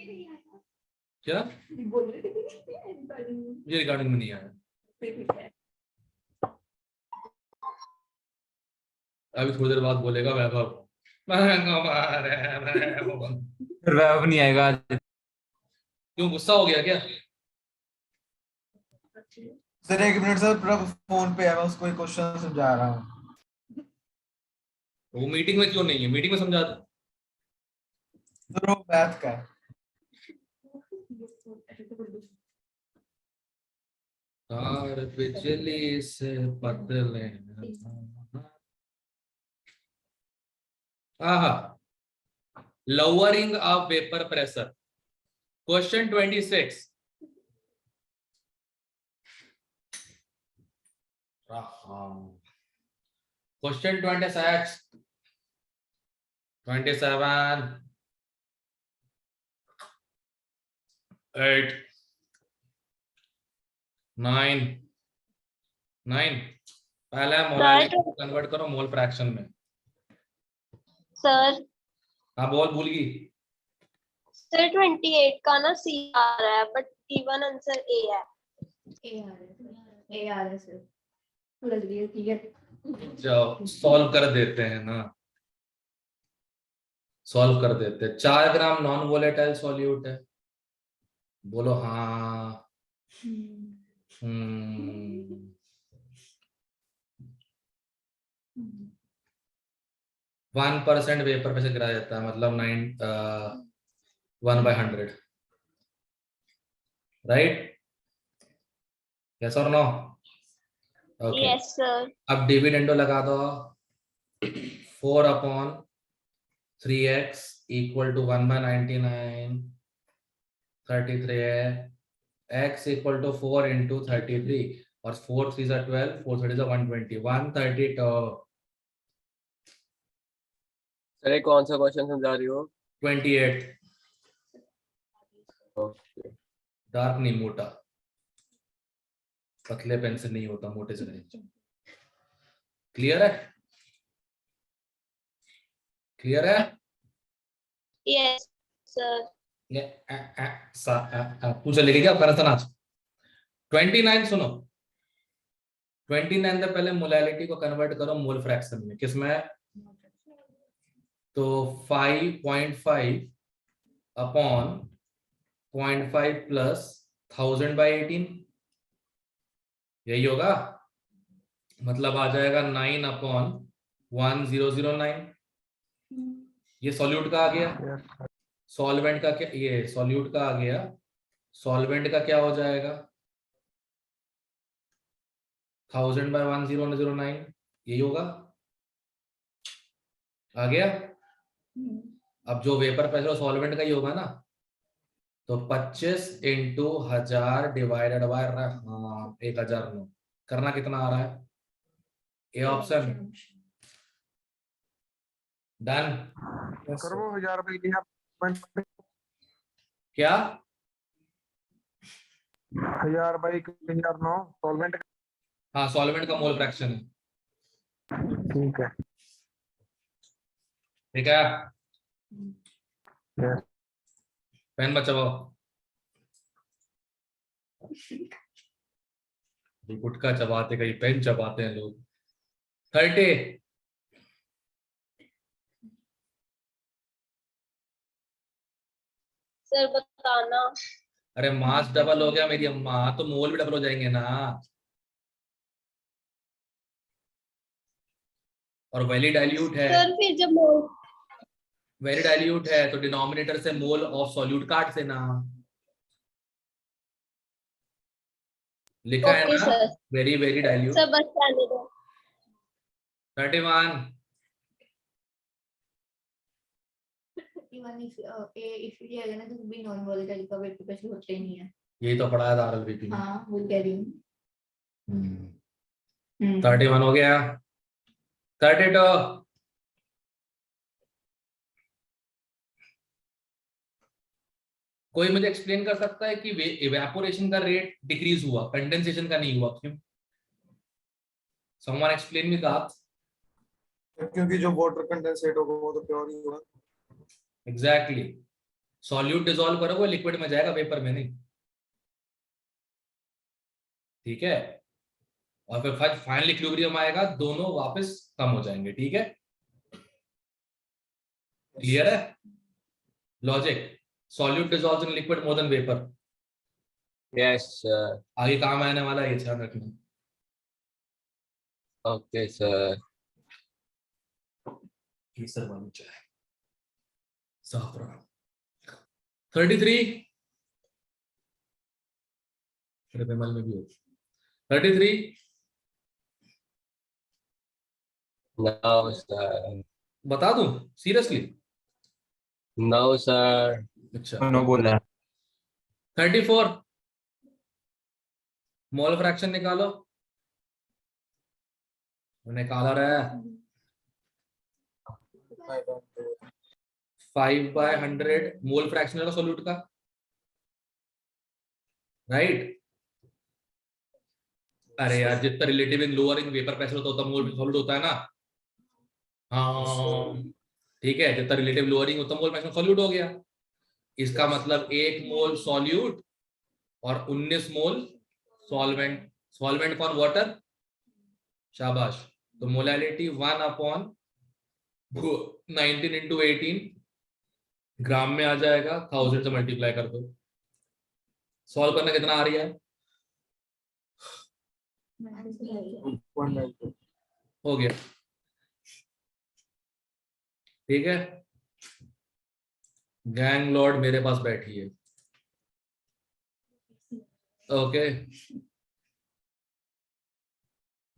क्या ये रिकॉर्डिंग में नहीं आया? अभी थोड़ी देर बाद बोलेगा वैभव फिर वैभव नहीं आएगा आज। क्यों गुस्सा हो गया क्या? सर 1 मिनट सर, प्रभ फोन पे है, मैं उसको एक क्वेश्चन समझा रहा हूँ। वो मीटिंग में क्यों नहीं है? मीटिंग में समझा दो। सर वो मैथ का है। तार बिजली से पतले lowering of vapor pressure. Question 26. Question 26. 27. 8. 9. 9. पहले मोलालिटी को कन्वर्ट करो मोल फ्रैक्शन में। सर हाँ बोल, भूल गई। सर 28 का ना सी आ रहा है बट गिवन आंसर ए है। ए आ रहा है सर। लग रही है ठीक है। जाओ सॉल्व कर देते हैं ना, सॉल्व कर देते हैं। 4 ग्राम नॉन वोलेटाइल सॉल्यूट है, बोलो हाँ। 1% वेपर पे से गिराया जाता है, मतलब 1/100, राइट? यस और नो? Okay, yes sir. अब डिविडेंडो लगा दो। 4/3x इक्वल टू 1/99, 33 है। x इक्वल टू 4 इंटू 33 और 4 3 12, 4 30 120, 132। सर कौन सा क्वेश्चन समझा रही हो? 28। ओके। डार्क नहीं, मोटा, पतले पेन से नहीं होता, मोटे से नहीं। क्लियर है? क्लियर है? Yes sir. पूछा लेके क्या अफगानिस्तान आज? 29 सुनो, 29 से पहले मोलालिटी को कन्वर्ट करो मोल फ्रैक्शन में। किसमें? तो 5.5 अपॉन 0.5 प्लस 1000/18, यही होगा। मतलब आ जाएगा 9/1009। ये सॉल्यूट का आ गया। सॉल्वेंट का क्या? ये सॉल्यूट का आ गया। सॉल्वेंट का क्या हो जाएगा? 1000/1009, यही होगा। आ गया। अब जो वेपर प्रेशर सॉल्वेंट का ही होगा ना, तो 25 इंटू 1000 डिवाइडेड बाय 1009 करना कितना आ रहा है? A option. डन। सर वो 1000 रुपए की आप क्या? 1000/1009 सॉल्वेंट। हाँ सॉल्वेंट का मोल फ्रैक्शन है। ठीक है। ठीक है, Yes. पेन बचाओ। गुटखा चबाते कहीं पेन चबाते हैं लोग। 30। सर बताना। अरे मास डबल हो गया मेरी अम्मा, तो मोल भी डबल हो जाएंगे ना। और वेली डाइल्यूट है। सर फिर जब मोल वेरी डाइल्यूट है तो डिनोमिनेटर से मोल ऑफ सॉल्यूट काट देना। लिखा है ओके ना, sir. Very very dilute. Sir बस जाने दो। 31। इसलिए अगर ना तो भी नॉन वोलेटाइल का वेट प्रेशर होता ही नहीं है। यही तो पढ़ाया था आरएलवीपी में। हाँ वो कह रही हूँ। 31 हो गया। 32। कोई मुझे एक्सप्लेन कर सकता है कि इवेपोरेशन का रेट डिक्रीज हुआ, कंडेंसेशन का नहीं हुआ, क्यों? Someone explain me that. क्योंकि जो वाटर कंडेंसेट होगा वो तो प्योर ही होगा। एग्जैक्टली। सॉल्यूट डिसॉल्व करोगे लिक्विड में जाएगा, वेपर में नहीं। ठीक है, और फिर फाइनल इक्विलिब्रियम आएगा, दोनों वापस कम हो जाएंगे। ठीक है, क्लियर है logic? Solute dissolves in liquid more than vapour. Yes sir. आगे काम आने वाला है, ये ध्यान रखना। Okay sir. केसर वाली चाय, साफरान। 33 विमल में भी हो। 33 नो सर। बता दूं सीरियसली? No sir. अच्छा, नो बोल रहा है। 34 मोल फ्रैक्शन निकालो। निकाला रहा है 5/100 मोल फ्रैक्शन सोल्यूट का, राइट? अरे यार, जितना relative in lower in vapour pressure होता है उतना मोल सॉल्यूट होता है ना। हाँ ठीक है, जितना रिलेटिव लोअरिंग उतना मोल फ्रैक्शन सॉल्यूट हो गया। इसका मतलब 1 मोल सॉल्यूट और 19 मोल सॉल्वेंट। सॉल्वेंट कौन? वाटर। शाबाश। तो मोलैलिटी 1/19 इंटू 18 ग्राम में आ जाएगा, 1000 से मल्टीप्लाई कर दो। सॉल्व करना कितना आ रही है? हो गया। ठीक है, गैंग लॉर्ड मेरे पास बैठी है। ओके,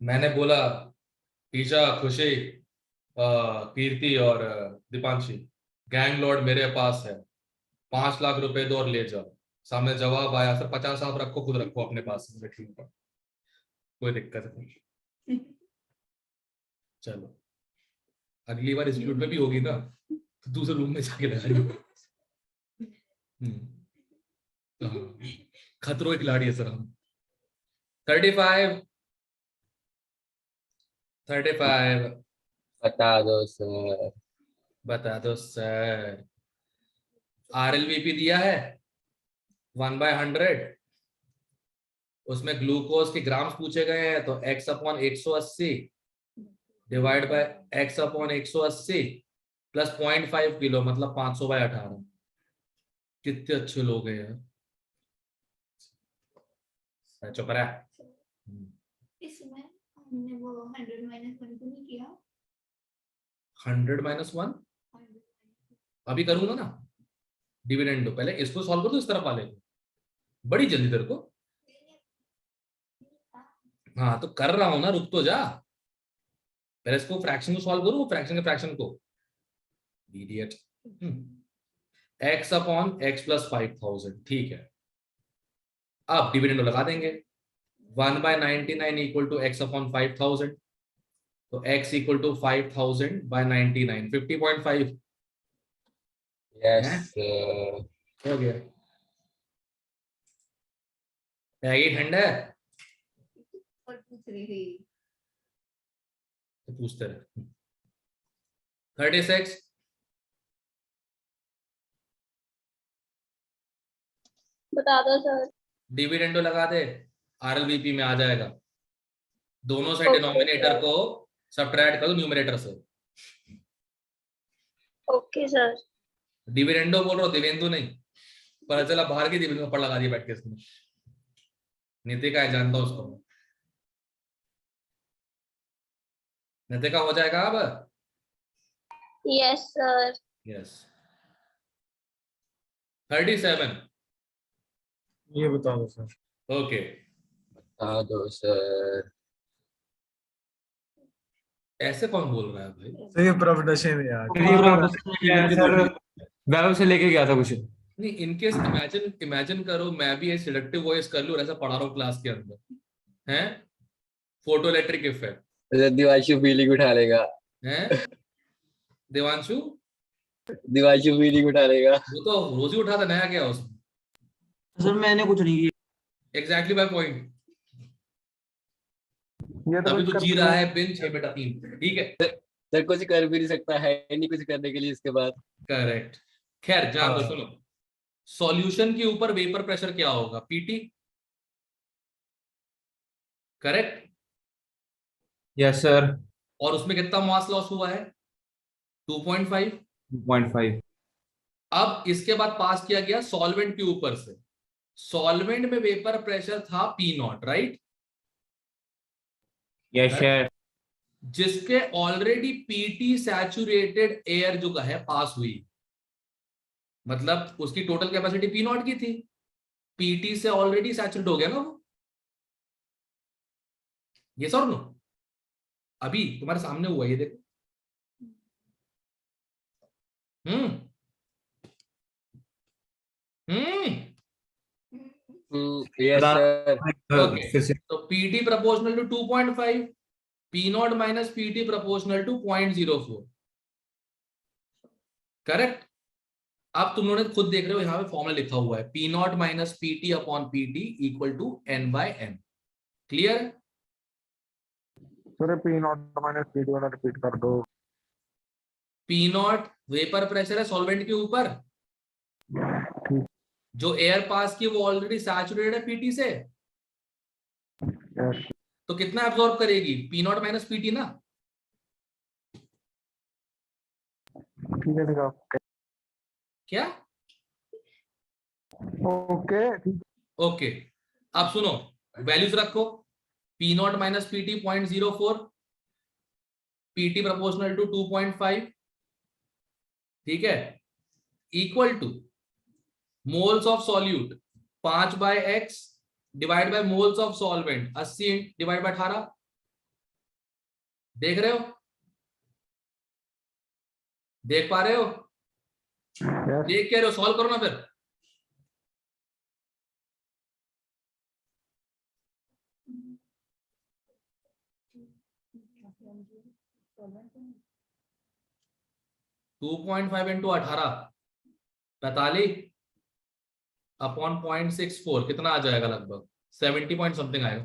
मैंने बोला ईशा, खुशी, कीर्ति और दीपांशी, गैंग लॉर्ड मेरे पास है, 5 लाख रुपए दो और ले जाओ। सामने जवाब आया सर 50 आप रखो, खुद रखो अपने पास में, ठीक है कोई दिक्कत नहीं। चलो अगली बार इंस्टीट्यूट में भी होगी ना तो दूसरे रूम में जाके लगा। खतरों के खिलाड़ी है सर हम। 35 बता दो सर। बता दो सर। RLVP दिया है 1/100, उसमें ग्लूकोज के ग्राम्स पूछे गए हैं, तो x/180 divide by x/180 plus 0.5 kilo मतलब 500/18। कितने अच्छे लोग हैं यार। चुप रहा। इसमें हमने वो 100 माइनस 1 को नहीं किया। 100 - 1 अभी करूंगा ना। डिविडेंड पहले इसको सॉल्व कर दो, इस तरफ वाले को, बड़ी जल्दी तेरे को। हाँ तो कर रहा हूं ना, रुक तो जा। पहले इसको फ्रैक्शन को सॉल्व करो, फ्रैक्शन के फ्रैक्शन को। इडियट। x/x प्लस 5000, ठीक है। अब डिविडेंड लगा देंगे। 1/99 इक्वल टू x/5000, तो x इक्वल टू 5000/99, 50.5 यस हैं? सर। हो गया। हैगी ठंडा है और पूछ रही थी। तो पूछते रहे। 36 बता दो सर। डिविडेंडो लगा दे, RLVP में आ जाएगा। दोनों से Okay, डिनोमिनेटर sir. को सब्ट्रैक्ट करो न्यूमरेटर से। Okay sir. डिविडेंडो बोल रहा हूँ, दिवेंदु नहीं। पता चला बाहर की डिविडेंडो पर लगा दिया बैठ के इसने। नितिका है, जानता हूँ उसको। नितिका हो जाएगा अब। Yes sir. यस। 37 ये बता दो सर। ओके। बता दो सर। ऐसे कौन बोल रहा है भाई? सर ये प्रोफेशन है यार। सर वैभव से लेके गया था कुछ। नहीं, इनकेस इमेजिन करो मैं भी सिलेक्टिव वॉइस कर लूं, ऐसा पढ़ा रहा हूँ क्लास के अंदर हैं, photo electric effect Divanshu feeling उठा लेगा। हैं। देवांशु दिवांशु फीलिंग उठा लेगा। वो तो रोज ही उठाता, नया क्या उसमें। सर मैंने कुछ नहीं किया। Exactly by point. अभी तो जी रहा है बिन 6/3, ठीक है। सर कुछ कर भी नहीं सकता है, नहीं कुछ करने के लिए इसके बाद। करेक्ट। खैर जान दो, सुनो सॉल्यूशन के ऊपर वेपर प्रेशर क्या होगा? PT, correct? Yes sir. और उसमें कितना मास लॉस हुआ है? 2.5। 2.5। अब इसके बाद पास किया गया सॉल्वेंट के ऊपर से, सॉल्वेंट में वेपर प्रेशर था P not, right? Yes sir. जिसके ऑलरेडी पीटी सैचुरेटेड एयर जो है पास हुई, मतलब उसकी टोटल कैपेसिटी पी नॉट की थी, पीटी से ऑलरेडी सैचुरेट हो गया ना वो। ये सर नो अभी तुम्हारे सामने हुआ, ये देखो। हम्म यस सर। ओके, फिर से। तो PT proportional to 2.5, P naught minus PT proportional to 0.04, correct? अब तुम लोगों ने खुद देख रहे हो यहां पे फॉर्मूला लिखा हुआ है, P naught minus PT upon PT equal to N by N. Clear? Sir P naught minus P वाला रिपीट कर दो। पी नॉट वेपर प्रेशर है सॉल्वेंट के ऊपर, ठीक। जो एयर पास की वो ऑलरेडी सैचुरेटेड है पीटी से, यस। तो कितना एब्जॉर्ब करेगी? पी नॉट माइनस पीटी ना। ठीक है ठीक है। क्या? ओके ठीक। ओके, अब सुनो, वैल्यूज रखो। P naught minus PT 0.04, PT proportional to 2.5, ठीक है, equal to moles of solute 5/x divide by moles of solvent 80 divide by 18। देख रहे हो? देख पा रहे हो? यस। देख के रहे हो? सॉल्व करो ना फिर। टू 2.5 इंटू 18 45 अपॉन 0.64 कितना आ जाएगा? लगभग 70 पॉइंट समथिंग आएगा।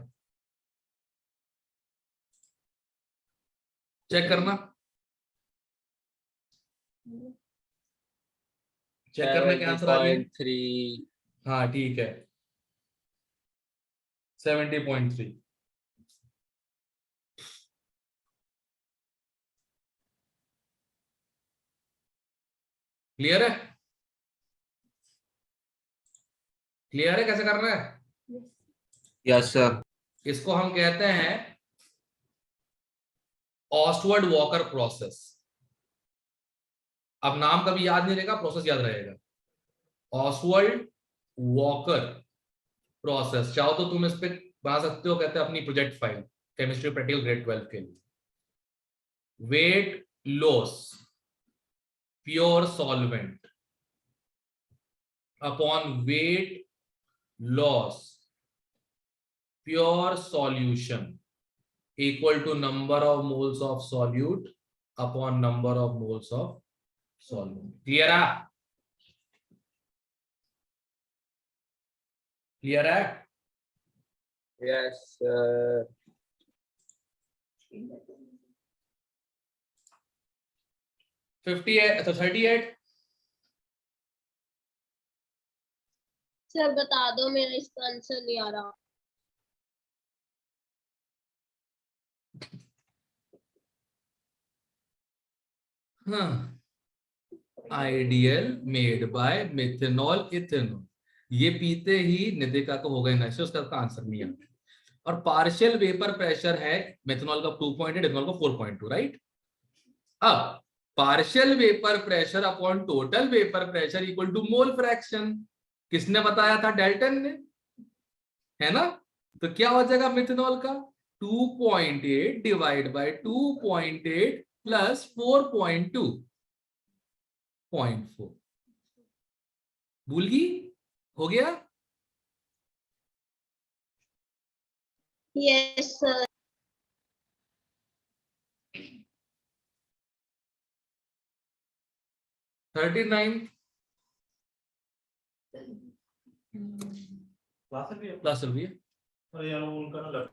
चेक करना, चेक करना क्या आंसर आ गया। 70.3। हाँ ठीक है, 70.3। क्लियर है? क्लियर है कैसे करना है? Yes sir. इसको हम कहते हैं ऑस्टवर्ड वॉकर प्रोसेस। अब नाम कभी याद नहीं रहेगा, प्रोसेस याद रहेगा। ऑस्टवर्ड वॉकर प्रोसेस, चाहो तो तुम इस पे बना सकते हो, कहते हैं अपनी project file, chemistry practical grade 12 के लिए। Weight loss pure solvent upon weight loss pure solution equal to number of moles of solute upon number of moles of solvent. Clear है? Clear है? Yes sir. 58 तो 38। Sir बता दो, मेरा इसका answer नहीं आ रहा। हाँ, ideal made by methanol ethanol, ये पीते ही निधिका को हो गए नशे, उसका आंसर नहीं है। और पार्शियल वेपर प्रेशर है मेथनॉल का 2.8, इथेनॉल का 4.2, राइट? अब partial vapour pressure upon total vapour pressure equal to mole fraction, किसने बताया था? डेल्टन ने, है ना? तो क्या हो जाएगा मिथेनॉल का? 2.8 डिवाइड बाय 2.8 प्लस 4.2, 0.4। भूल गई? हो गया? Yes sir. 39 प्लस रुपये। अरे यार वो उनका ना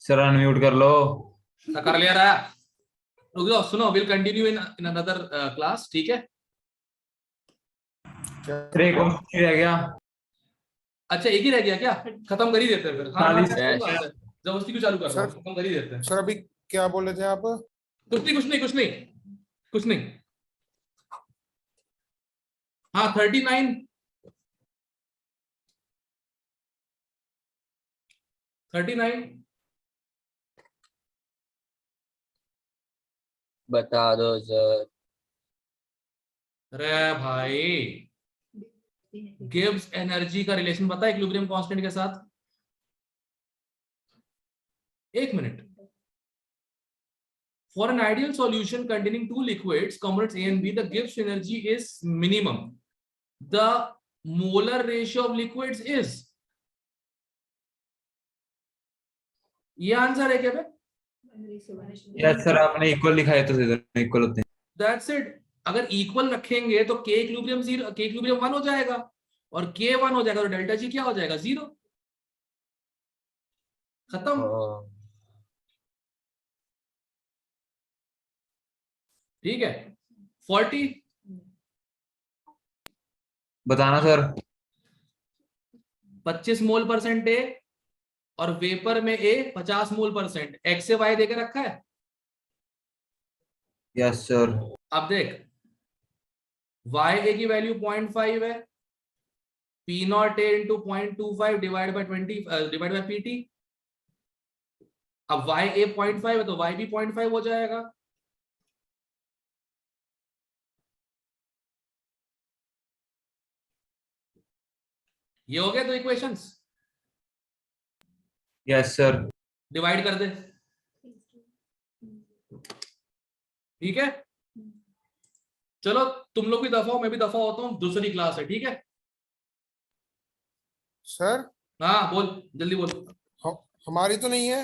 सर अनम्यूट कर लो। कर लिया रहा। रुक जाओ, सुनो, will continue in another class, ठीक है? सर एक और रह गया। अच्छा, एक ही रह गया क्या? खत्म कर ही देते हैं फिर। हाँ, चालीस। कोई बात है। जबरदस्ती क्यों चालू कर रहा हूँ? खत्म कर ही देते हैं। सर अभी क्या बोले थे आप? कुछ नहीं, कुछ नहीं, कुछ नहीं, कुछ नहीं। हाँ, 39 बता दो सर। अरे भाई, गिव्स एनर्जी का रिलेशन पता है इक्विलिब्रियम कांस्टेंट के साथ? एक minute. For an ideal solution containing two liquids, components A and B, the Gibbs energy is minimum. The molar ratio of liquids is. ये आंसर है क्या बे? यस सर, आपने इक्वल लिखा है तो इक्वल होते हैं। That's it. अगर इक्वल रखेंगे तो K इक्विलिब्रियम 0, K इक्विलिब्रियम 1 हो जाएगा, और K 1 हो जाएगा तो डेल्टा G क्या हो जाएगा? 0। खत्म। ठीक है। 40 बताना सर। 25 मोल परसेंट ए, और वेपर में ए 50 मोल परसेंट। एक्स से वाई देकर रखा है। Yes sir. अब देख, वाई ए की वैल्यू 0.5 है, P not a into 0.25 divide by 20 divide by P T. अब वाई ए 0.5 है तो वाई भी 0.5 हो जाएगा। ये हो गया दो इक्वेशंस। Yes sir. डिवाइड कर दे, ठीक है? चलो, तुम लोग भी दफा हो, मैं भी दफा होता हूँ, दूसरी क्लास है, ठीक है? सर हाँ बोल, जल्दी बोल। हमारी तो नहीं है।